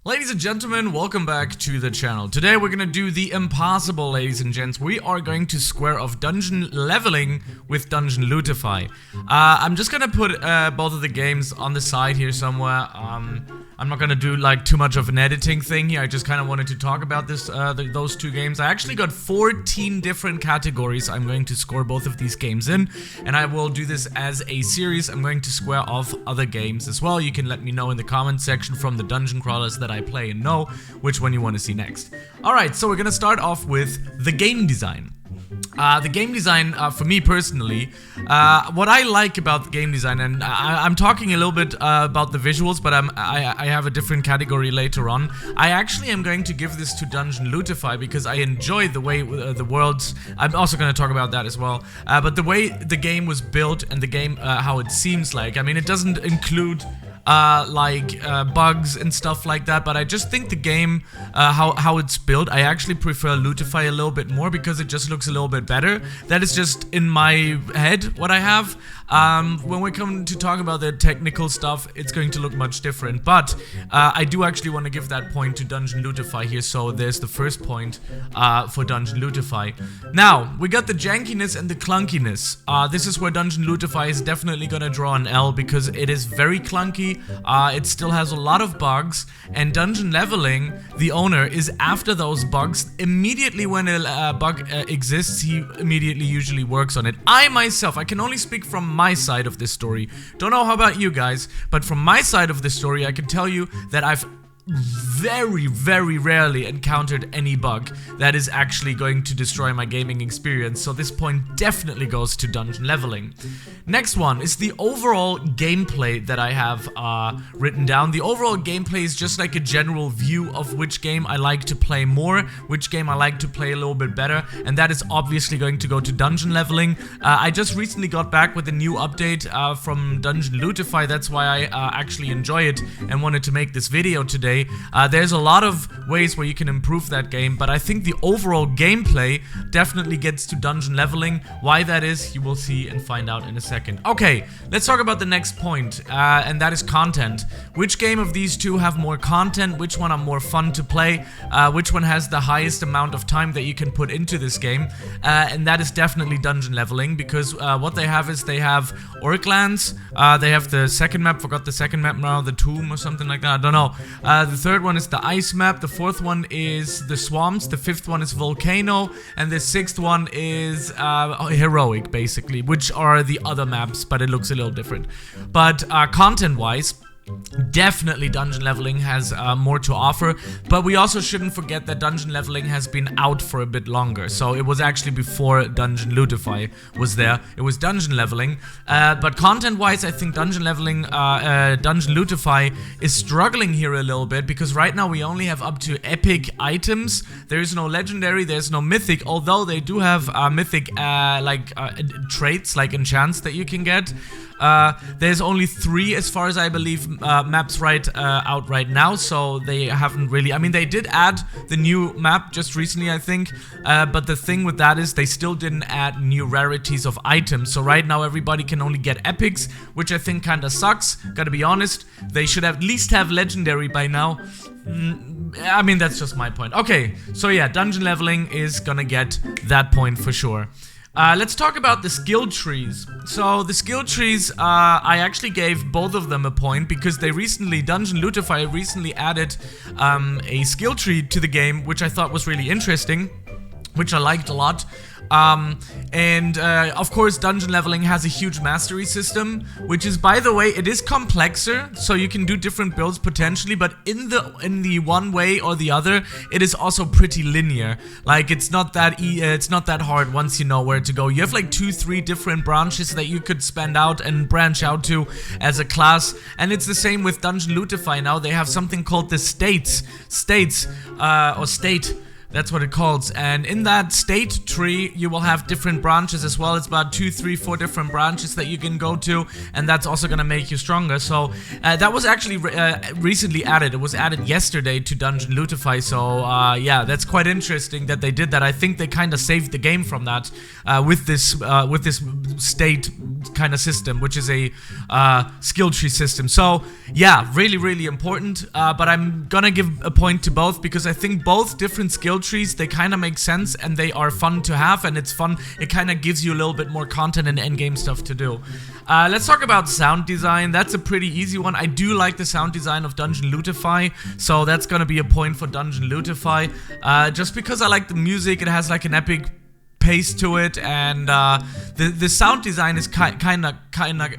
Ladies and gentlemen, welcome back to the channel. Today we're gonna do the impossible, ladies and gents. We are going to square off dungeon leveling with Dungeon Lootify. I'm just gonna put both of the games on the side here somewhere. I'm not gonna do like too much of an editing thing here. I just kind of wanted to talk about this, those two games. I actually got 14 different categories I'm going to score both of these games in, and I will do this as a series. I'm going to square off other games as well. You can let me know in the comment section from the dungeon crawlers that I play and know which one you want to see next. Alright, so we're gonna start off with the game design. The game design, for me personally, what I like about the game design, and I'm talking a little bit about the visuals, but I have a different category later on. I actually am going to give this to Dungeon Lootify because I enjoy the way the worlds, I'm also going to talk about that as well, but the way the game was built and the game, how it seems like. I mean, it doesn't include bugs and stuff like that, but I just think the game, how it's built, I actually prefer Lootify a little bit more because it just looks a little bit better. That is just in my head what I have. When we come to talk about the technical stuff, it's going to look much different, but I do actually want to give that point to Dungeon Lootify here, so there's the first point for Dungeon Lootify. Now, we got the jankiness and the clunkiness. This is where Dungeon Lootify is definitely gonna draw an L because it is very clunky. It still has a lot of bugs, and Dungeon Leveling, the owner, is after those bugs. Immediately when a bug exists, he immediately usually works on it. I myself, I can only speak from my side of this story. Don't know how about you guys, but from my side of the story, I can tell you that I've very rarely encountered any bug that is actually going to destroy my gaming experience, so this point definitely goes to Dungeon Leveling. Next one is the overall gameplay that I have written down. The overall gameplay is just like a general view of which game I like to play more, which game I like to play a little bit better, and that is obviously going to go to Dungeon Leveling. I just recently got back with a new update from Dungeon Lootify. That's why I actually enjoy it and wanted to make this video today. There's a lot of ways where you can improve that game, but I think the overall gameplay definitely gets to Dungeon Leveling. Why that is, you will see and find out in a second. Okay, let's talk about the next point, and that is content. Which game of these two have more content? Which one are more fun to play? Which one has the highest amount of time that you can put into this game? And that is definitely Dungeon Leveling, because what they have is they have Orclands, they have the second map, forgot the second map now, the Tomb or something like that, I don't know. The third one is the ice map, the fourth one is the swamps, the fifth one is volcano, and the sixth one is heroic, basically, which are the other maps, but it looks a little different. But content-wise, definitely Dungeon Leveling has more to offer, but we also shouldn't forget that Dungeon Leveling has been out for a bit longer, so it was actually before Dungeon Lootify was there. It was Dungeon Leveling, but content-wise, I think Dungeon Lootify is struggling here a little bit, because right now we only have up to epic items. There is no legendary, there's no mythic, although they do have mythic traits, like enchants that you can get. There's only 3, as far as I believe, maps out right now, so they haven't really, I mean, they did add the new map just recently, I think, but the thing with that is they still didn't add new rarities of items, so right now everybody can only get epics, which I think kinda sucks, gotta be honest. They should at least have legendary by now. I mean, that's just my point. Okay, so yeah, Dungeon Leveling is gonna get that point for sure. Let's talk about the skill trees. So the skill trees, I actually gave both of them a point because they recently, Dungeon Lootify recently added a skill tree to the game, which I thought was really interesting, which I liked a lot. Of course, Dungeon Leveling has a huge mastery system, which is, by the way, it is complexer, so you can do different builds potentially, but in the one way or the other, it is also pretty linear. Like, it's not that hard once you know where to go. You have like 2-3 different branches that you could spend out and branch out to as a class, and it's the same with Dungeon Lootify now. They have something called the state. That's what it calls. And in that state tree, you will have different branches as well. It's about 2, 3, 4 different branches that you can go to, and that's also gonna make you stronger. So that was actually recently added. It was added yesterday to Dungeon Lootify. So yeah, that's quite interesting that they did that. I think they kind of saved the game from that with this state kind of system, which is a skill tree system. So yeah, really, really important. But I'm gonna give a point to both because I think both different skill trees, they kind of make sense and they are fun to have, and it's fun. It kind of gives you a little bit more content and endgame stuff to do. Let's talk about sound design. That's a pretty easy one. I do like the sound design of Dungeon Lootify, so that's gonna be a point for Dungeon Lootify. Just because I like the music, it has like an epic pace to it, and the sound design is kind of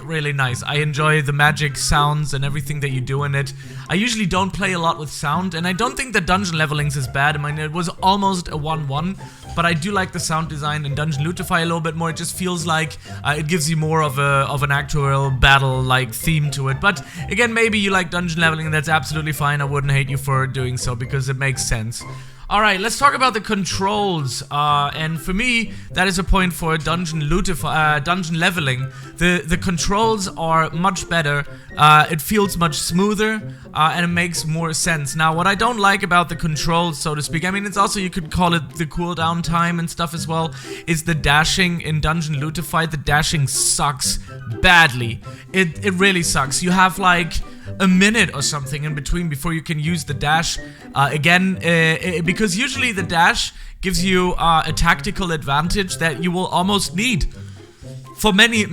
really nice. I enjoy the magic sounds and everything that you do in it. I usually don't play a lot with sound, and I don't think that dungeon levelings is bad. I mean, it was almost a 1-1, but I do like the sound design in Dungeon Lootify a little bit more. It just feels like it gives you more of an actual battle-like theme to it. But again, maybe you like dungeon leveling, and that's absolutely fine. I wouldn't hate you for doing so because it makes sense. Alright, let's talk about the controls, and for me, that is a point for dungeon leveling. The controls are much better, it feels much smoother, and it makes more sense. Now, what I don't like about the controls, so to speak, I mean, it's also, you could call it the cooldown time and stuff as well, is the dashing in Dungeon Lootify. The dashing sucks badly. It really sucks. You have like a minute or something in between before you can use the dash again, because usually the dash gives you a tactical advantage that you will almost need for many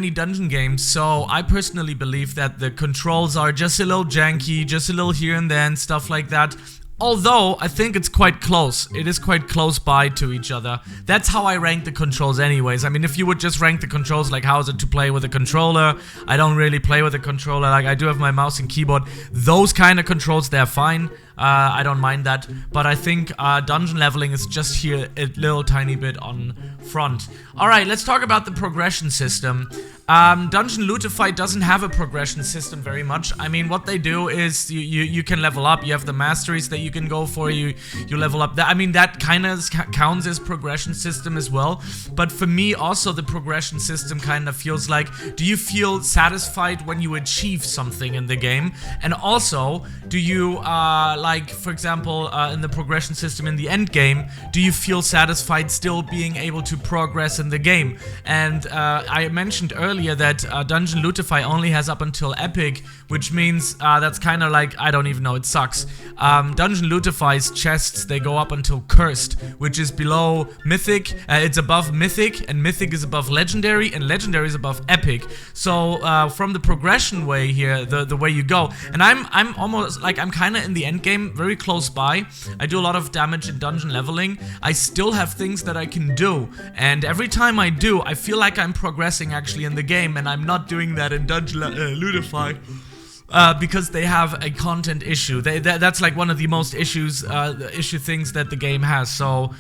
dungeon games. So I personally believe that the controls are just a little janky, just a little here and there and stuff like that. Although, I think it's quite close. It is quite close by to each other. That's how I rank the controls anyways. I mean, if you would just rank the controls, like how is it to play with a controller, I don't really play with a controller. Like, I do have my mouse and keyboard. Those kind of controls, they're fine. I don't mind that. But I think dungeon leveling is just here a little tiny bit on front. Alright, let's talk about the progression system. Dungeon Lootify doesn't have a progression system very much. I mean, what they do is you can level up. You have the masteries that you can go for. You level up. I mean, that kind of counts as progression system as well. But for me, also the progression system kind of feels like, do you feel satisfied when you achieve something in the game? And also, do you like, for example, in the progression system in the end game, do you feel satisfied still being able to progress in the game? And I mentioned earlier that Dungeon Lootify only has up until Epic, which means that's kind of like, I don't even know, it sucks. Dungeon Lootify's chests, they go up until Cursed, which is below Mythic. It's above Mythic, and Mythic is above Legendary, and Legendary is above Epic. So from the progression way here, the way you go, and I'm almost like, I'm kind of in the end game, very close by. I do a lot of damage in dungeon leveling. I still have things that I can do, and every time I do, I feel like I'm progressing actually in the game, and I'm not doing that in Dungeon Lootify. Because they have a content issue. That's like one of the most issue things that the game has. So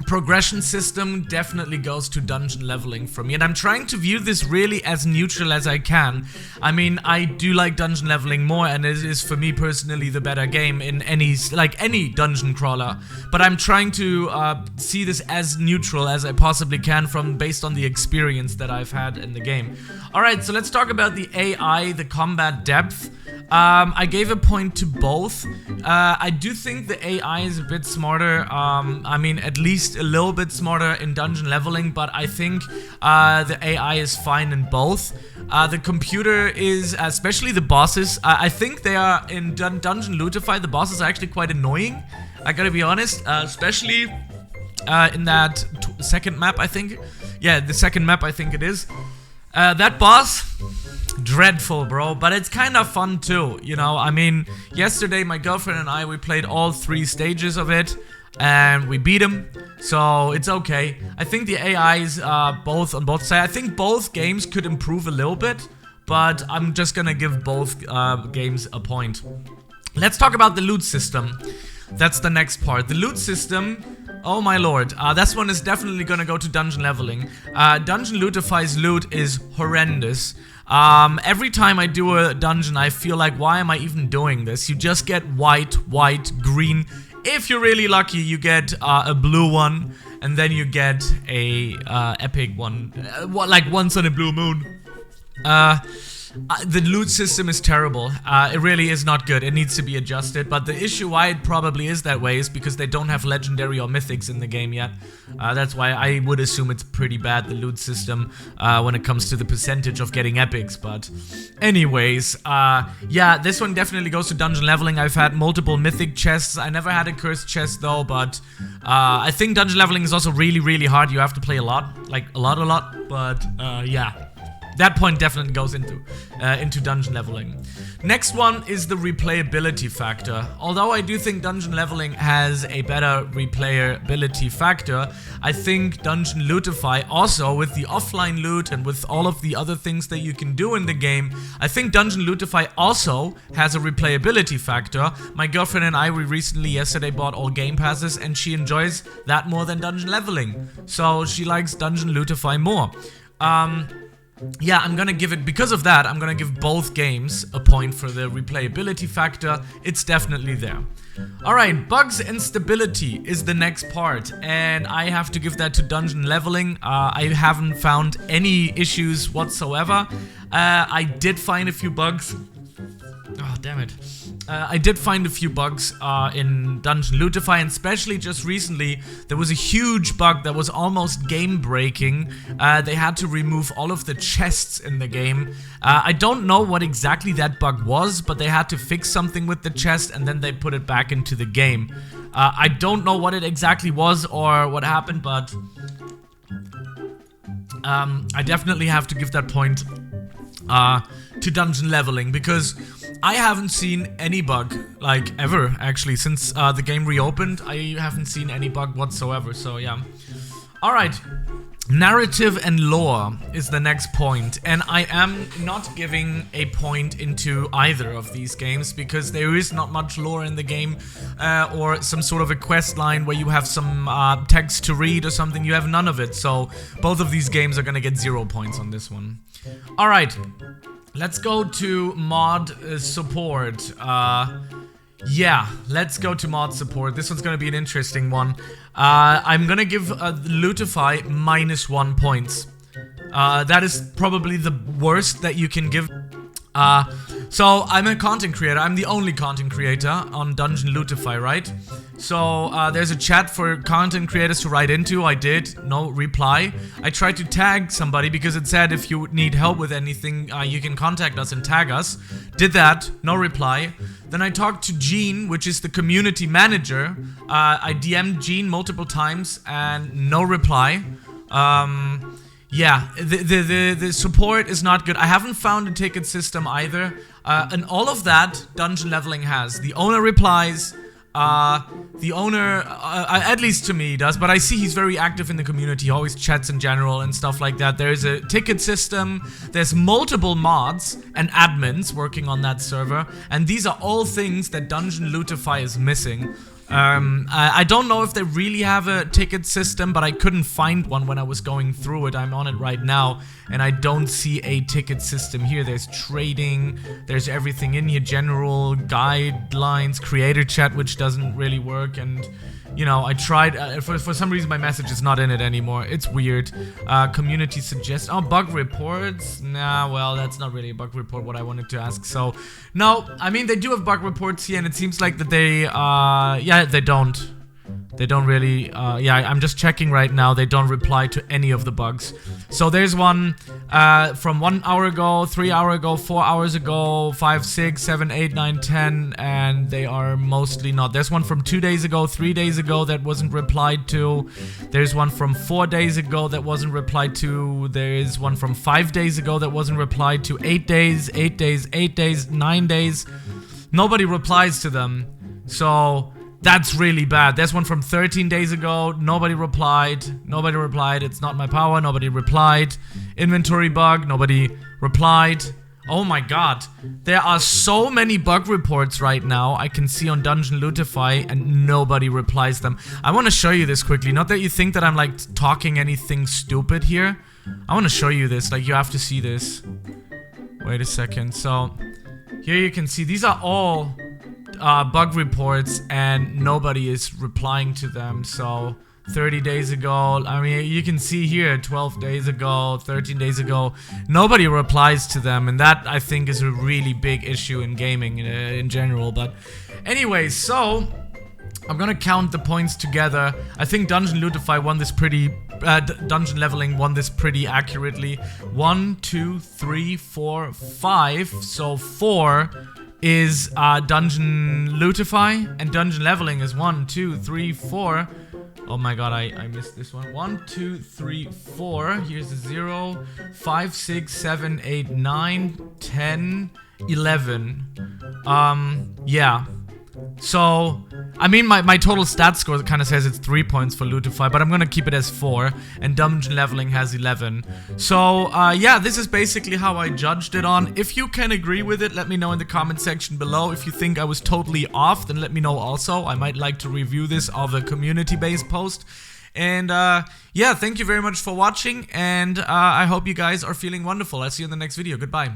progression system definitely goes to dungeon leveling for me, and I'm trying to view this really as neutral as I can. I mean, I do like dungeon leveling more, and it is for me personally the better game in any dungeon crawler, but I'm trying to see this as neutral as I possibly can based on the experience that I've had in the game. Alright, so let's talk about the AI, the combat depth. I gave a point to both. I do think the AI is a bit smarter, I mean, at least a little bit smarter in dungeon leveling, but I think the AI is fine in both. The computer is, especially the bosses, I think they are, in Dungeon Lootify, the bosses are actually quite annoying, I gotta be honest, especially in that second map, I think. Yeah, the second map, I think it is. That boss, dreadful, bro, but it's kind of fun too, you know. I mean, yesterday my girlfriend and I, we played all 3 stages of it, and we beat him, so it's okay. I think the AIs both on both sides. I think both games could improve a little bit, but I'm just gonna give both games a point. Let's talk about the loot system. That's the next part. The loot system, oh my lord, this one is definitely gonna go to dungeon leveling. Dungeon Lootify's loot is horrendous. Every time I do a dungeon, I feel like, why am I even doing this? You just get white, green, If you're really lucky, you get a blue one, and then you get a epic one, like once on a blue moon. The loot system is terrible. It really is not good. It needs to be adjusted. But the issue why it probably is that way is because they don't have legendary or mythics in the game yet. That's why I would assume it's pretty bad, the loot system, when it comes to the percentage of getting epics. But anyways, yeah, this one definitely goes to dungeon leveling. I've had multiple mythic chests. I never had a cursed chest though, but I think dungeon leveling is also really, really hard. You have to play a lot, like a lot. But yeah. That point definitely goes into dungeon leveling. Next one is the replayability factor. Although I do think dungeon leveling has a better replayability factor, I think Dungeon Lootify also, with the offline loot and with all of the other things that you can do in the game, I think Dungeon Lootify also has a replayability factor. My girlfriend and we recently yesterday bought all game passes, and she enjoys that more than dungeon leveling. So she likes Dungeon Lootify more. Yeah, I'm gonna give it, because of that, I'm gonna give both games a point for the replayability factor. It's definitely there. Alright, bugs and stability is the next part, and I have to give that to dungeon leveling. I haven't found any issues whatsoever. I did find a few bugs. Oh, damn it. I did find a few bugs in Dungeon Lootify, and especially just recently, there was a huge bug that was almost game-breaking. They had to remove all of the chests in the game. I don't know what exactly that bug was, but they had to fix something with the chest, and then they put it back into the game. I don't know what it exactly was or what happened, but I definitely have to give that point to dungeon leveling, because I haven't seen any bug, like, ever, actually. Since the game reopened, I haven't seen any bug whatsoever, so yeah. Alright, narrative and lore is the next point, and I am not giving a point into either of these games, because there is not much lore in the game, or some sort of a quest line where you have some text to read or something. You have none of it, so both of these games are gonna get 0 points on this one. Alright. Let's go to mod support. Yeah, let's go to mod support. This one's gonna be an interesting one. I'm gonna give Lootify -1 points. That is probably the worst that you can give. So I'm a content creator. I'm the only content creator on Dungeon Lootify, right? So there's a chat for content creators to write into. I did, no reply. I tried to tag somebody because it said if you need help with anything, you can contact us and tag us. Did that, no reply. Then I talked to Gene, which is the community manager. I DM'd Gene multiple times and no reply. Yeah, the support is not good. I haven't found a ticket system either. And all of that dungeon leveling has. The owner replies. The owner, at least to me, does, but I see he's very active in the community. He always chats in general and stuff like that. There's a ticket system, there's multiple mods and admins working on that server, and these are all things that Dungeon Lootify is missing. I don't know if they really have a ticket system, but I couldn't find one when I was going through it. I'm on it right now, and I don't see a ticket system here. There's trading, there's everything in here, general, guidelines, creator chat, which doesn't really work, and, you know, I tried, for some reason my message is not in it anymore. It's weird. Community suggests, oh, bug reports? Nah, well, that's not really a bug report, what I wanted to ask. So, no, I mean, they do have bug reports here, and it seems like that they, yeah, they don't. They don't really, yeah, I'm just checking right now. They don't reply to any of the bugs. So there's one from 1 hour ago, 3 hours ago, 4 hours ago, 5, 6, 7, 8, 9, 10, and they are mostly not. There's one from 2 days ago, 3 days ago that wasn't replied to. There's one from 4 days ago that wasn't replied to. There is one from 5 days ago that wasn't replied to. 8 days, 8 days, 8 days, 9 days. Nobody replies to them. So that's really bad. There's one from 13 days ago. Nobody replied. Nobody replied. It's not my power. Nobody replied. Inventory bug. Nobody replied. Oh my god. There are so many bug reports right now I can see on Dungeon Lootify, and nobody replies them. I want to show you this quickly. Not that you think that I'm like talking anything stupid here. I want to show you this. Like, you have to see this. Wait a second. So here you can see these are all bug reports and nobody is replying to them. So 30 days ago, I mean, you can see here 12 days ago, 13 days ago, nobody replies to them, and that I think is a really big issue in gaming in general. But anyway, so I'm gonna count the points together. I think Dungeon Lootify won this pretty Dungeon Leveling won this pretty accurately. 1, 2, 3, 4, 5. So 4 is Dungeon Lootify, and Dungeon Leveling is 1, 2, 3, 4. Oh my god, I missed this one. 1, 2, 3, 4. Here's a 0. 5, 6, 7, 8, 9, 10, 11. Yeah. So, I mean, my total stat score kind of says it's 3 points for Lootify, but I'm gonna keep it as 4, and Dungeon Leveling has 11. So, yeah, this is basically how I judged it on. If you can agree with it, let me know in the comment section below. If you think I was totally off, then let me know also. I might like to review this of a community-based post. And, yeah, thank you very much for watching, and I hope you guys are feeling wonderful. I'll see you in the next video. Goodbye.